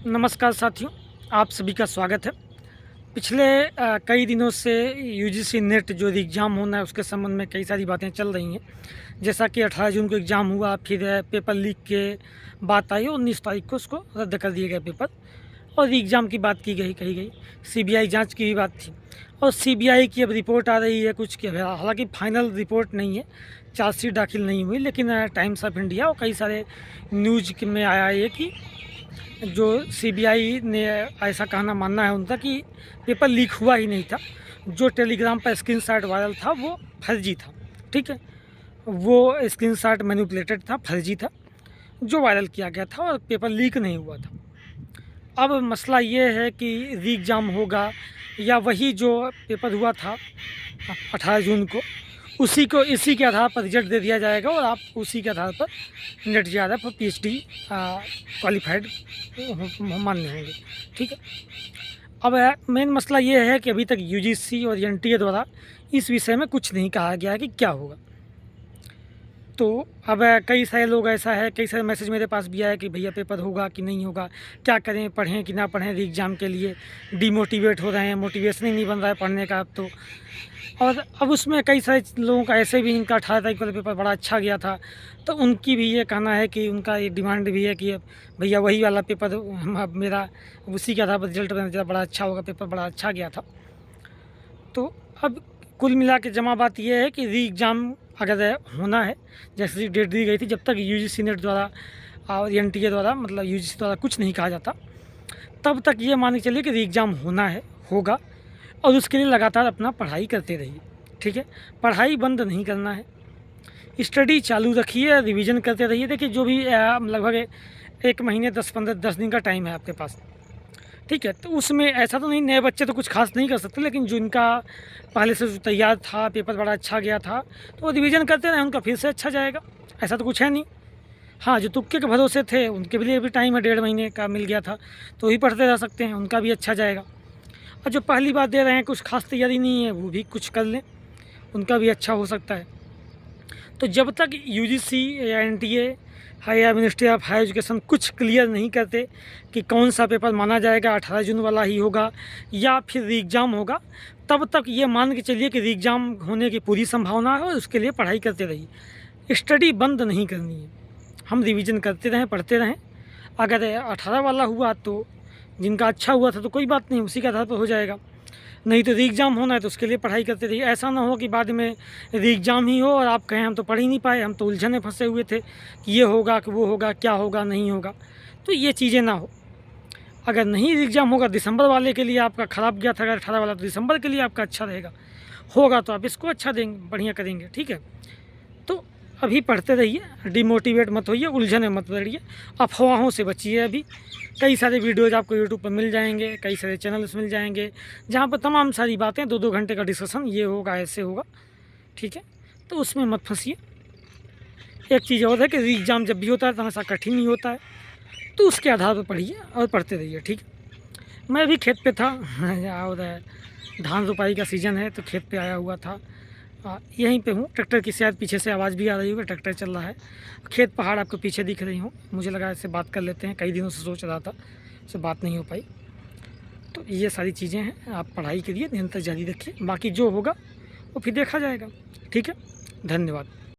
नमस्कार साथियों, आप सभी का स्वागत है। पिछले कई दिनों से यूजीसी नेट जो एग्ज़ाम होना है उसके संबंध में कई सारी बातें चल रही हैं। जैसा कि 18 जून को एग्ज़ाम हुआ, फिर पेपर लीक के बात आई, 19 तारीख को उसको रद्द कर दिए गए पेपर और एग्ज़ाम की बात की गई, कही गई। सीबीआई जांच की भी बात थी और सीबीआई की अब रिपोर्ट आ रही है कुछ कि हालांकि फाइनल रिपोर्ट नहीं है, चार्जशीट दाखिल नहीं हुई, लेकिन टाइम्स ऑफ इंडिया और कई सारे न्यूज में आया है कि जो सीबीआई ने ऐसा कहना मानना है उनका कि पेपर लीक हुआ ही नहीं था। जो टेलीग्राम पर स्क्रीनशॉट वायरल था वो फर्जी था। ठीक है, वो स्क्रीनशॉट मैनिपुलेटेड था, फर्जी था जो वायरल किया गया था और पेपर लीक नहीं हुआ था। अब मसला ये है कि री एग्ज़ाम होगा या वही जो पेपर हुआ था 18 जून को, उसी को इसी के आधार पर रिजल्ट दे दिया जाएगा और आप उसी के आधार पर नेट ज़्यादा पर पीएचडी क्वालिफाइड मान्य होंगे। ठीक है, अब मेन मसला ये है कि अभी तक यूजीसी और एनटीए द्वारा इस विषय में कुछ नहीं कहा गया है कि क्या होगा। तो अब कई सारे लोग ऐसा है, कई सारे मैसेज मेरे पास भी आया कि भैया पेपर होगा कि नहीं होगा, क्या करें, पढ़ें कि ना पढ़ें, री एग्ज़ाम के लिए डिमोटिवेट हो रहे हैं, मोटिवेशन ही नहीं बन रहा है पढ़ने का अब तो। और अब उसमें कई सारे लोगों का ऐसे भी, इनका 18 तारीख वाला पेपर बड़ा अच्छा गया था, तो उनकी भी ये कहना है कि उनका ये डिमांड भी है कि भैया वही वाला पेपर अब मेरा उसी के आधार पर रिजल्ट बड़ा अच्छा होगा, पेपर बड़ा अच्छा गया था। तो अब कुल मिला के जमा बात यह है कि री एग्ज़ाम अगर होना है, जैसे डेट दी गई थी, जब तक यूजीसी नेट द्वारा और एनटीए द्वारा, मतलब यूजीसी द्वारा कुछ नहीं कहा जाता, तब तक ये मान के चलिए कि री एग्ज़ाम होना है, होगा। और उसके लिए लगातार अपना पढ़ाई करते रहिए। ठीक है, पढ़ाई बंद नहीं करना है, स्टडी चालू रखिए, रिवीजन करते रहिए। देखिए जो भी लगभग 1 महीने 10 दिन का टाइम है आपके पास। ठीक है, तो उसमें ऐसा तो नहीं, नए बच्चे तो कुछ खास नहीं कर सकते, लेकिन जो इनका पहले से जो तैयार था, पेपर बड़ा अच्छा गया था, तो वो रिवीजन करते रहें, उनका फिर से अच्छा जाएगा। ऐसा तो कुछ है नहीं। हाँ, जो तुक्के के भरोसे थे उनके लिए भी टाइम है, 1.5 महीने का मिल गया था, तो वही पढ़ते रह सकते हैं, उनका भी अच्छा जाएगा। और जो पहली बार दे रहे हैं, कुछ खास तैयारी नहीं है, वो भी कुछ कर लें, उनका भी अच्छा हो सकता है। तो जब तक यूजीसी या एनटीए या मिनिस्ट्री ऑफ हायर एजुकेशन कुछ क्लियर नहीं करते कि कौन सा पेपर माना जाएगा, 18 जून वाला ही होगा या फिर री एग्ज़ाम होगा, तब तक ये मान के चलिए कि री एग्ज़ाम होने की पूरी संभावना है और उसके लिए पढ़ाई करते रहिए। स्टडी बंद नहीं करनी है, हम रिवीजन करते रहें, पढ़ते रहें। अगर 18 वाला हुआ तो जिनका अच्छा हुआ था तो कोई बात नहीं, उसी के आधार पर हो जाएगा। नहीं तो री एग्ज़ाम होना है तो उसके लिए पढ़ाई करते रहिए। ऐसा ना हो कि बाद में री एग्ज़ाम ही हो और आप कहें हम तो पढ़ ही नहीं पाए, हम तो उलझन में फंसे हुए थे कि ये होगा कि वो होगा, क्या होगा नहीं होगा, तो ये चीज़ें ना हो। अगर नहीं री एग्ज़ाम होगा, दिसंबर वाले के लिए आपका ख़राब गया था, अगर 18 वाला, तो दिसंबर के लिए आपका अच्छा रहेगा। होगा तो आप इसको अच्छा देंगे, बढ़िया करेंगे। ठीक है, तो अभी पढ़ते रहिए, डिमोटिवेट मत होइए, उलझन में मत पड़िए, अफवाहों से बचिए। अभी कई सारे वीडियोज़ आपको यूट्यूब पर मिल जाएंगे, कई सारे चैनल्स मिल जाएंगे, जहाँ पर तमाम सारी बातें, 2-2 घंटे का डिस्कशन, ये होगा, ऐसे होगा। ठीक है, तो उसमें मत फंसिए। एक चीज़ और है कि री एग्ज़ाम जब भी होता है तो हमेशा कठिन ही होता है, तो उसके आधार पर पढ़िए और पढ़ते रहिए। ठीक है, मैं भी खेत पे था और धान रोपाई का सीज़न है तो खेत पे आया हुआ था। यहीं पे हूँ, ट्रैक्टर की शायद पीछे से आवाज़ भी आ रही होगी, ट्रैक्टर चल रहा है। खेत पहाड़ आपको पीछे दिख रही हूँ, मुझे लगा इससे बात कर लेते हैं, कई दिनों से सोच रहा था, इससे बात नहीं हो पाई। तो ये सारी चीज़ें हैं, आप पढ़ाई करिए, निरंतर जारी रखिए, बाकी जो होगा वो फिर देखा जाएगा। ठीक है, धन्यवाद।